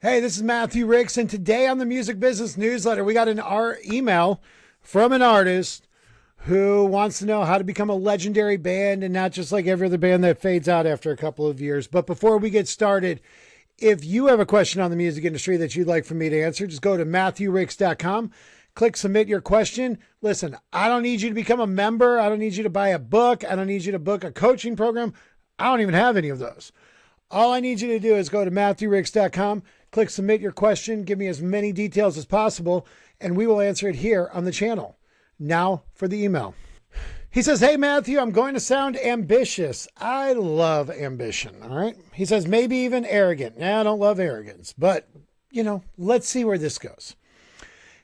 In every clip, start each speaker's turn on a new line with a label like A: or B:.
A: Hey, this is Matthew Ricks, and today on the Music Business Newsletter, we got an email from an artist who wants to know how to become a legendary band and not just like every other band that fades out after a couple of years. But before we get started, if you have a question on the music industry that you'd like for me to answer, just go to MatthewRicks.com, click submit your question. Listen, I don't need you to become a member. I don't need you to buy a book. I don't need you to book a coaching program. I don't even have any of those. All I need you to do is go to MatthewRicks.com, click submit your question, give me as many details as possible, and we will answer it here on the channel. Now for the email. He says, hey, Matthew, I'm going to sound ambitious. I love ambition, all right? He says, maybe even arrogant. I don't love arrogance, but, let's see where this goes.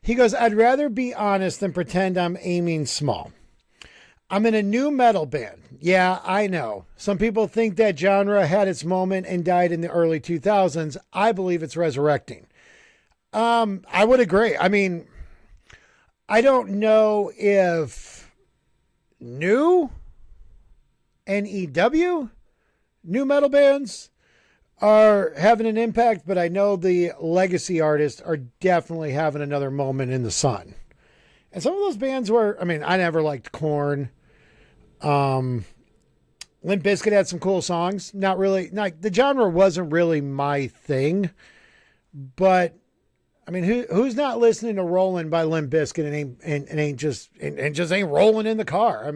A: He goes, I'd rather be honest than pretend I'm aiming small. I'm in a new metal band. Yeah, I know. Some people think that genre had its moment and died in the early 2000s. I believe it's resurrecting. I would agree. I mean, I don't know if new NEW, new metal bands, are having an impact, but I know the legacy artists are definitely having another moment in the sun. And some of those bands were, I never liked Korn. Limp Bizkit had some cool songs. Not really, the genre wasn't really my thing, but who's not listening to Rollin' by Limp Bizkit and just ain't rolling in the car?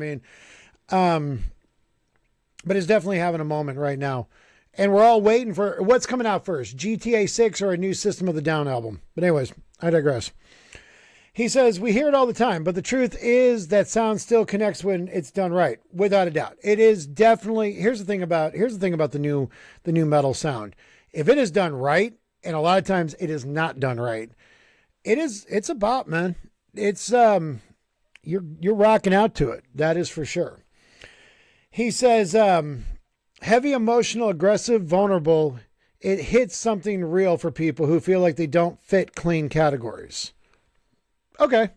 A: But it's definitely having a moment right now. And we're all waiting for what's coming out first, GTA 6 or a new System of the Down album. But anyways, I digress. He says, we hear it all the time, but the truth is that sound still connects when it's done right, without a doubt. It is definitely, here's the thing about the new metal sound. If it is done right, and a lot of times it is not done right, it's a bop, man. It's, you're rocking out to it. That is for sure. He says, heavy, emotional, aggressive, vulnerable. It hits something real for people who feel like they don't fit clean categories. Okay.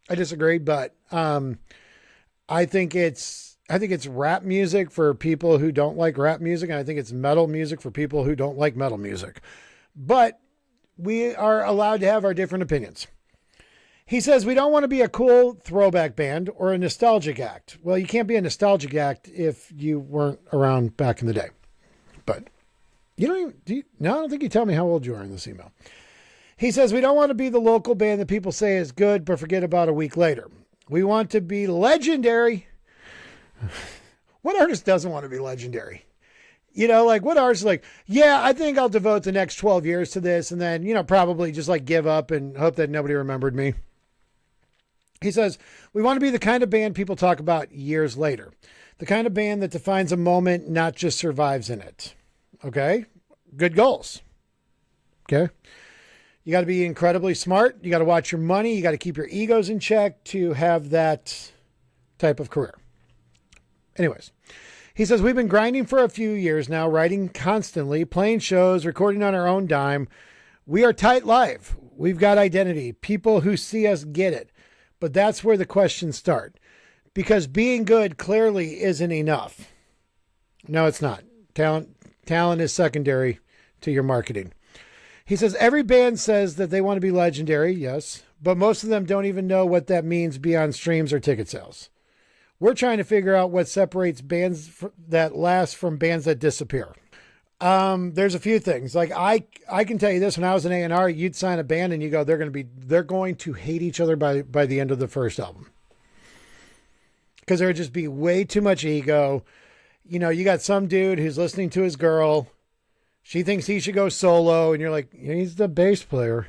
A: I disagree, but I think it's rap music for people who don't like rap music, and I think it's metal music for people who don't like metal music. But we are allowed to have our different opinions. He says we don't want to be a cool throwback band or a nostalgic act. Well, you can't be a nostalgic act if you weren't around back in the day. But I don't think you tell me how old you are in this email. He says, we don't want to be the local band that people say is good, but forget about a week later. We want to be legendary. What artist doesn't want to be legendary? What artist is like, yeah, I think I'll devote the next 12 years to this and then, probably just give up and hope that nobody remembered me. He says, we want to be the kind of band people talk about years later. The kind of band that defines a moment, not just survives in it. Okay. Good goals. Okay. You got to be incredibly smart. You got to watch your money. You got to keep your egos in check to have that type of career. Anyways, he says, we've been grinding for a few years now, writing constantly, playing shows, recording on our own dime. We are tight live. We've got identity. People who see us get it. But that's where the questions start. Because being good clearly isn't enough. No, it's not. Talent is secondary to your marketing. He says, every band says that they want to be legendary, yes, but most of them don't even know what that means beyond streams or ticket sales. We're trying to figure out what separates bands that last from bands that disappear. There's a few things. I can tell you this, when I was an A&R, you'd sign a band and you go, they're going to hate each other by the end of the first album. Because there would just be way too much ego. You got some dude who's listening to his girl. She thinks he should go solo, and you're like, he's the bass player.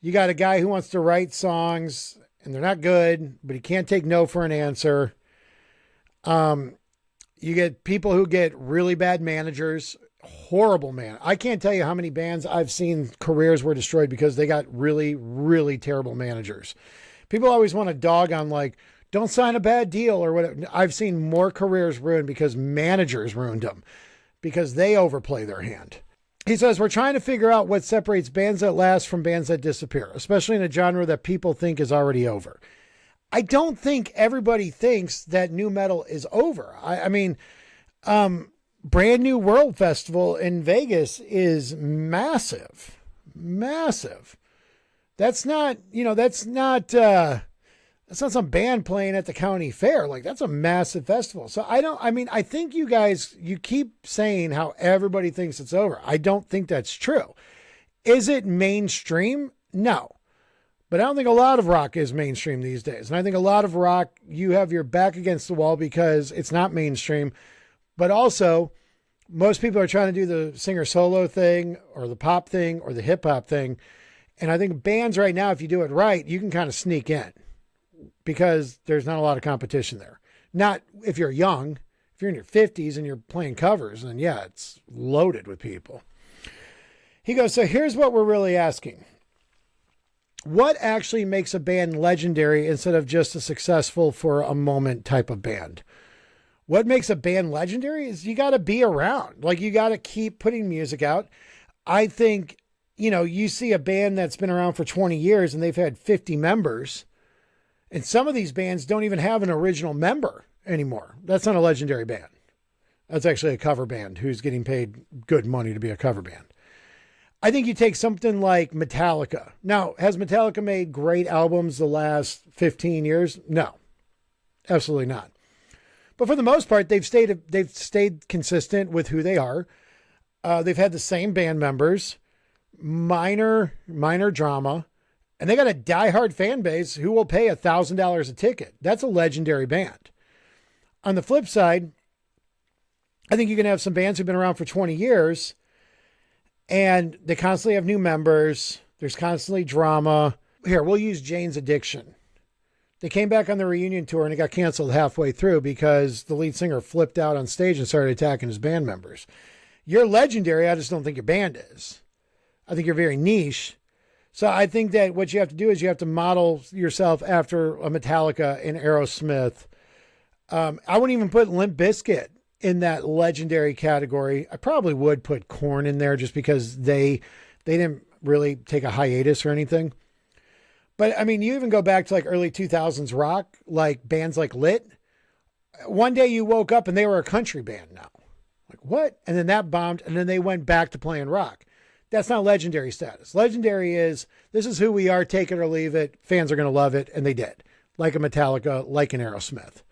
A: You got a guy who wants to write songs, and they're not good, but he can't take no for an answer. You get people who get really bad managers, horrible man. I can't tell you how many bands I've seen careers were destroyed because they got really, really terrible managers. People always want to dog on don't sign a bad deal or whatever. I've seen more careers ruined because managers ruined them. Because they overplay their hand. He says, we're trying to figure out what separates bands that last from bands that disappear, especially in a genre that people think is already over. I don't think everybody thinks that new metal is over. Brand New World Festival in Vegas is massive. Massive. That's not, that's not some band playing at the county fair. Like, that's a massive festival. So I think you guys, you keep saying how everybody thinks it's over. I don't think that's true. Is it mainstream? No. But I don't think a lot of rock is mainstream these days. And I think a lot of rock, you have your back against the wall because it's not mainstream. But also, most people are trying to do the singer solo thing or the pop thing or the hip hop thing. And I think bands right now, if you do it right, you can kind of sneak in because there's not a lot of competition there. Not if you're young. If you're in your 50s and you're playing covers, then yeah, it's loaded with people. He goes, so here's what we're really asking. What actually makes a band legendary instead of just a successful for a moment type of band? What makes a band legendary is you got to be around. Like, you got to keep putting music out. I think, you see a band that's been around for 20 years and they've had 50 members. And some of these bands don't even have an original member anymore. That's not a legendary band. That's actually a cover band who's getting paid good money to be a cover band. I think you take something like Metallica. Now, has Metallica made great albums the last 15 years? No, absolutely not. But for the most part, they've stayed consistent with who they are. They've had the same band members, minor drama, and they got a diehard fan base who will pay $1,000 a ticket. That's a legendary band. On the flip side, I think you can have some bands who've been around for 20 years and they constantly have new members. There's constantly drama. Here, we'll use Jane's Addiction. They came back on the reunion tour and it got canceled halfway through because the lead singer flipped out on stage and started attacking his band members. You're legendary. I just don't think your band is. I think you're very niche. So I think that what you have to do is you have to model yourself after a Metallica and Aerosmith. I wouldn't even put Limp Bizkit in that legendary category. I probably would put Korn in there just because they didn't really take a hiatus or anything. But I mean, you even go back to like early 2000s rock, like bands like Lit. One day you woke up and they were a country band now. Like, what? And then that bombed and then they went back to playing rock. That's not legendary status. Legendary is, this is who we are, take it or leave it. Fans are going to love it. And they did. Like a Metallica, like an Aerosmith.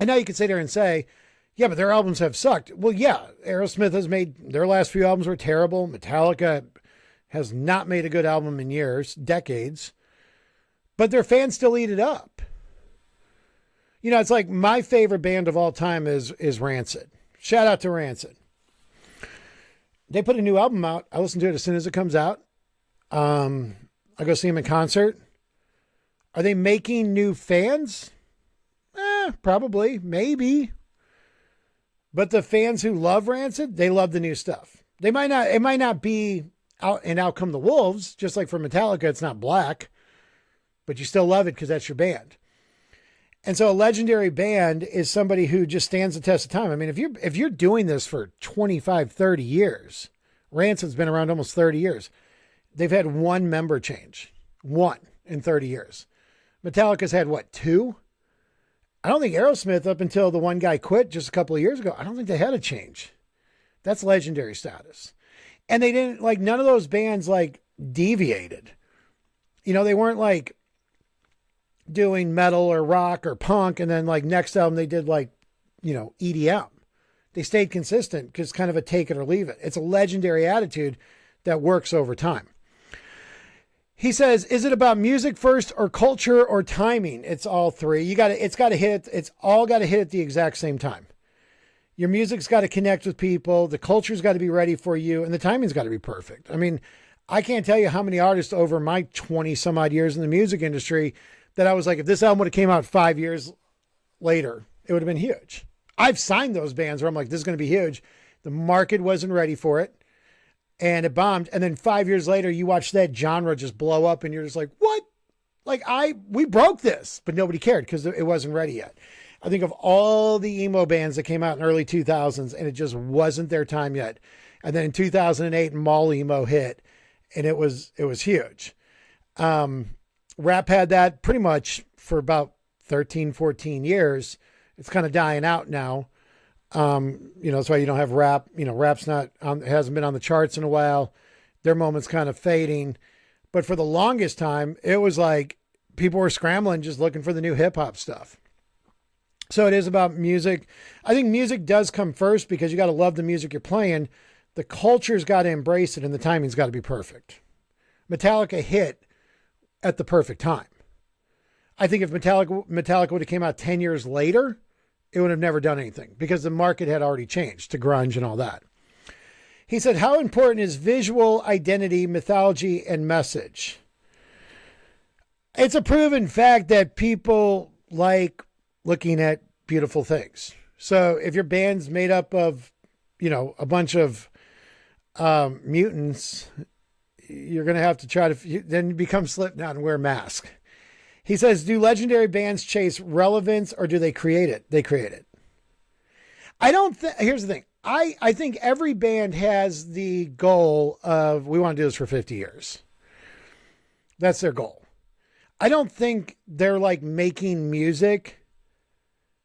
A: And now you can sit there and say, yeah, but their albums have sucked. Well, yeah, Aerosmith has made, their last few albums were terrible. Metallica has not made a good album in years, decades. But their fans still eat it up. It's like my favorite band of all time is Rancid. Shout out to Rancid. They put a new album out. I listen to it as soon as it comes out. I go see them in concert. Are they making new fans? Probably, maybe. But the fans who love Rancid, they love the new stuff. It might not be Out Come the Wolves, just like for Metallica, it's not black, but you still love it because that's your band. And so a legendary band is somebody who just stands the test of time. I mean, if you're doing this for 25, 30 years, Rancid's been around almost 30 years. They've had one member change. One in 30 years. Metallica's had what, 2? I don't think Aerosmith, up until the one guy quit just a couple of years ago, I don't think they had a change. That's legendary status. And they didn't, like, none of those bands like deviated. They weren't like doing metal or rock or punk. And then like next album, they did like, EDM. They stayed consistent because it's kind of a take it or leave it. It's a legendary attitude that works over time. He says, is it about music first or culture or timing? It's all three. It's all got to hit at the exact same time. Your music's got to connect with people. The culture's got to be ready for you and the timing's got to be perfect. I mean, I can't tell you how many artists over my 20 some odd years in the music industry that I was like, if this album would have came out 5 years later, it would have been huge. I've signed those bands where I'm like, this is going to be huge. The market wasn't ready for it and it bombed. And then 5 years later, you watch that genre just blow up and you're just like, what? Like we broke this, but nobody cared because it wasn't ready yet. I think of all the emo bands that came out in early 2000s and it just wasn't their time yet. And then in 2008, mall emo hit and it was huge. Rap had that pretty much for about 13, 14 years. It's kind of dying out now. That's why you don't have rap. Rap's hasn't been on the charts in a while. Their moment's kind of fading. But for the longest time, it was like people were scrambling, just looking for the new hip hop stuff. So it is about music. I think music does come first because you got to love the music you're playing. The culture's got to embrace it and the timing's got to be perfect. Metallica hit at the perfect time. I think if Metallica would have came out 10 years later, it would have never done anything because the market had already changed to grunge and all that. He said, how important is visual identity, mythology, and message? It's a proven fact that people like looking at beautiful things. So if your band's made up of, a bunch of mutants, you're going to have to try to then become Slipknot and wear a mask. He says, do legendary bands chase relevance or do they create it? They create it. Here's the thing. I think every band has the goal of, we want to do this for 50 years. That's their goal. I don't think they're like making music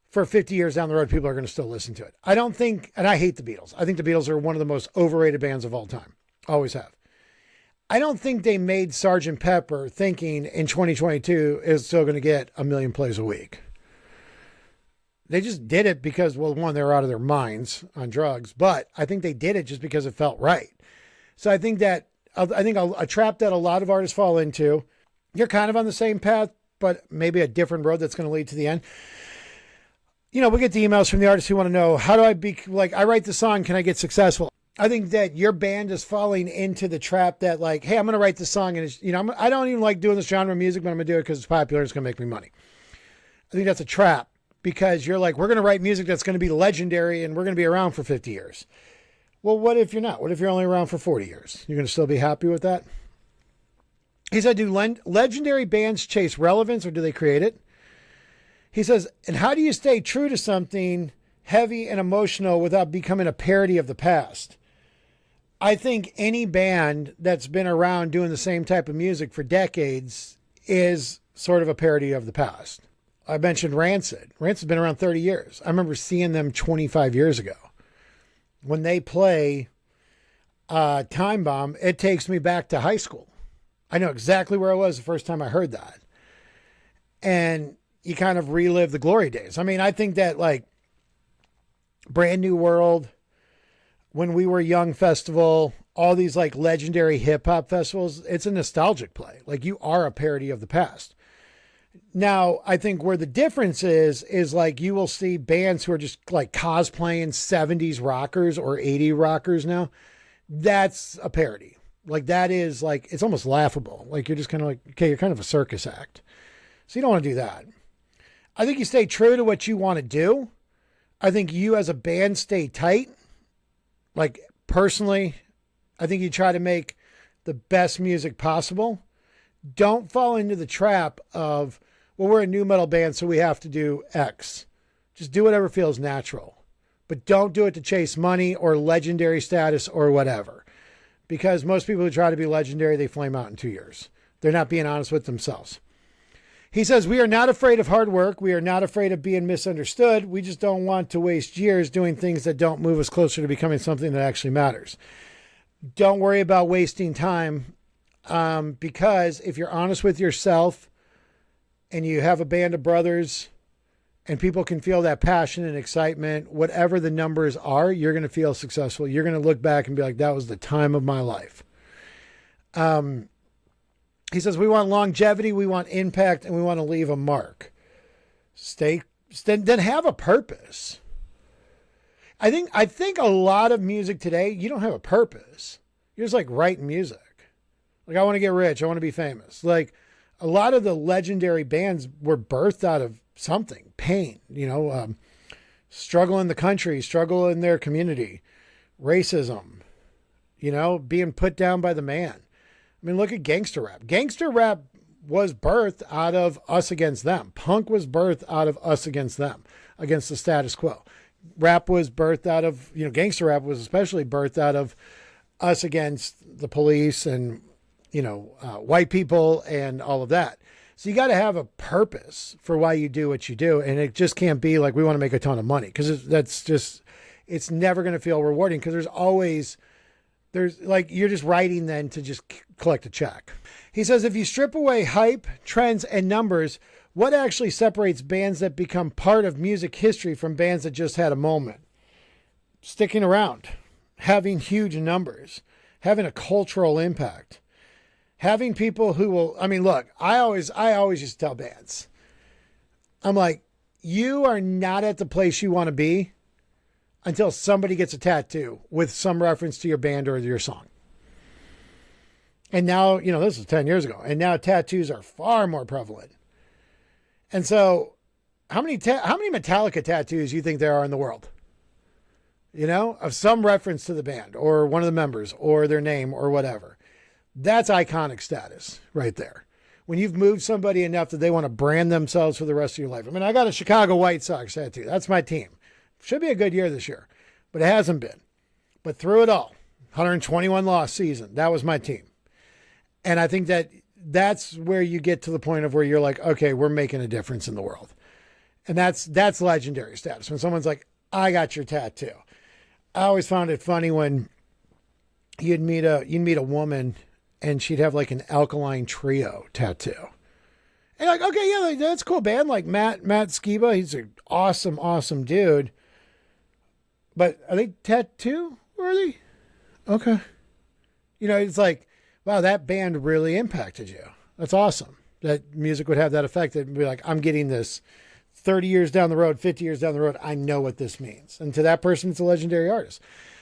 A: for 50 years down the road, people are going to still listen to it. I don't think, and I hate the Beatles. I think the Beatles are one of the most overrated bands of all time. Always have. I don't think they made Sgt. Pepper thinking in 2022 is still going to get 1 million plays a week. They just did it because, well, one, they were out of their minds on drugs, but I think they did it just because it felt right. So I think a trap that a lot of artists fall into, you're kind of on the same path, but maybe a different road that's going to lead to the end. We get the emails from the artists who want to know, how do I be like, I write the song, can I get successful? I think that your band is falling into the trap that like, hey, I'm going to write this song and it's, I don't even like doing this genre of music, but I'm going to do it because it's popular. It's going to make me money. I think that's a trap because you're like, we're going to write music that's going to be legendary and we're going to be around for 50 years. Well, what if you're not? What if you're only around for 40 years? You're going to still be happy with that? He said, do legendary bands chase relevance or do they create it? He says, and how do you stay true to something heavy and emotional without becoming a parody of the past? I think any band that's been around doing the same type of music for decades is sort of a parody of the past. I mentioned Rancid. Rancid's been around 30 years. I remember seeing them 25 years ago. When they play Time Bomb, it takes me back to high school. I know exactly where I was the first time I heard that. And you kind of relive the glory days. I mean, I think that like Brand New World, When We Were Young Festival, all these like legendary hip hop festivals, it's a nostalgic play. Like you are a parody of the past. Now, I think where the difference is like you will see bands who are just like cosplaying 70s rockers or 80 rockers now. That's a parody. Like that is like, it's almost laughable. Like you're just kind of like, okay, you're kind of a circus act. So you don't want to do that. I think you stay true to what you want to do. I think you as a band stay tight. Like personally, I think you try to make the best music possible. Don't fall into the trap of, well, we're a new metal band, so we have to do X. Just do whatever feels natural. But don't do it to chase money or legendary status or whatever. Because most people who try to be legendary, they flame out in 2 years. They're not being honest with themselves. He says, we are not afraid of hard work. We are not afraid of being misunderstood. We just don't want to waste years doing things that don't move us closer to becoming something that actually matters. Don't worry about wasting time because if you're honest with yourself and you have a band of brothers and people can feel that passion and excitement, whatever the numbers are, you're going to feel successful. You're going to look back and be like, that was the time of my life. He says, we want longevity, we want impact, and we want to leave a mark. Then have a purpose. I think a lot of music today, you don't have a purpose. You're just like writing music. Like, I want to get rich. I want to be famous. Like a lot of the legendary bands were birthed out of something, pain, struggle in the country, struggle in their community, racism, being put down by the man. I mean, look at gangster rap. Gangster rap was birthed out of us against them. Punk was birthed out of us against them, against the status quo. Rap was birthed out of, gangster rap was especially birthed out of us against the police and, white people and all of that. So you got to have a purpose for why you do what you do. And it just can't be like, we want to make a ton of money, because that's just, it's never going to feel rewarding because there's like, you're just writing then to just collect a check. He says, if you strip away hype, trends, and numbers, what actually separates bands that become part of music history from bands that just had a moment? Sticking around, having huge numbers, having a cultural impact, having people who will, I mean, look, I always used to tell bands, I'm like, you are not at the place you want to be until somebody gets a tattoo with some reference to your band or your song. And now, this was 10 years ago, and now tattoos are far more prevalent. And so how many Metallica tattoos do you think there are in the world? Of some reference to the band or one of the members or their name or whatever. That's iconic status right there. When you've moved somebody enough that they want to brand themselves for the rest of your life. I mean, I got a Chicago White Sox tattoo. That's my team. Should be a good year this year, but it hasn't been. But through it all, 121 loss season, that was my team. And I think that's where you get to the point of where you're like, okay, we're making a difference in the world. And that's legendary status. When someone's like, I got your tattoo. I always found it funny when you'd meet a woman and she'd have like an Alkaline Trio tattoo. And like, okay, yeah, that's a cool band. Like Matt Skiba, he's an awesome dude. But are they tattoo worthy? Okay. It's like, wow, that band really impacted you. That's awesome. That music would have that effect. It'd be like, I'm getting this 30 years down the road, 50 years down the road. I know what this means. And to that person, it's a legendary artist.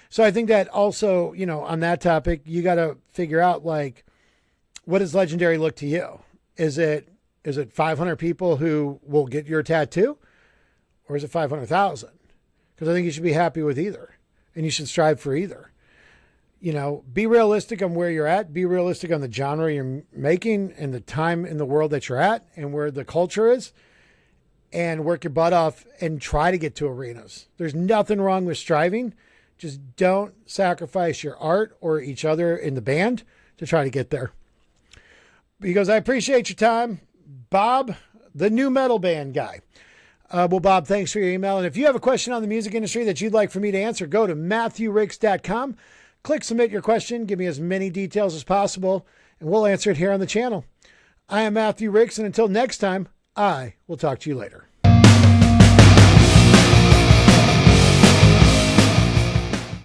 A: So I think that also, on that topic, you got to figure out like, what does legendary look to you? Is it 500 people who will get your tattoo, or is it 500,000? Because I think you should be happy with either, and you should strive for either. Be realistic on where you're at. Be realistic on the genre you're making and the time in the world that you're at and where the culture is, and work your butt off and try to get to arenas. There's nothing wrong with striving. Just don't sacrifice your art or each other in the band to try to get there. Because I appreciate your time, Bob, the new metal band guy. Well, Bob, thanks for your email. And if you have a question on the music industry that you'd like for me to answer, go to MatthewRicks.com. Click submit your question. Give me as many details as possible, and we'll answer it here on the channel. I am Matthew Ricks, and until next time, I will talk to you later.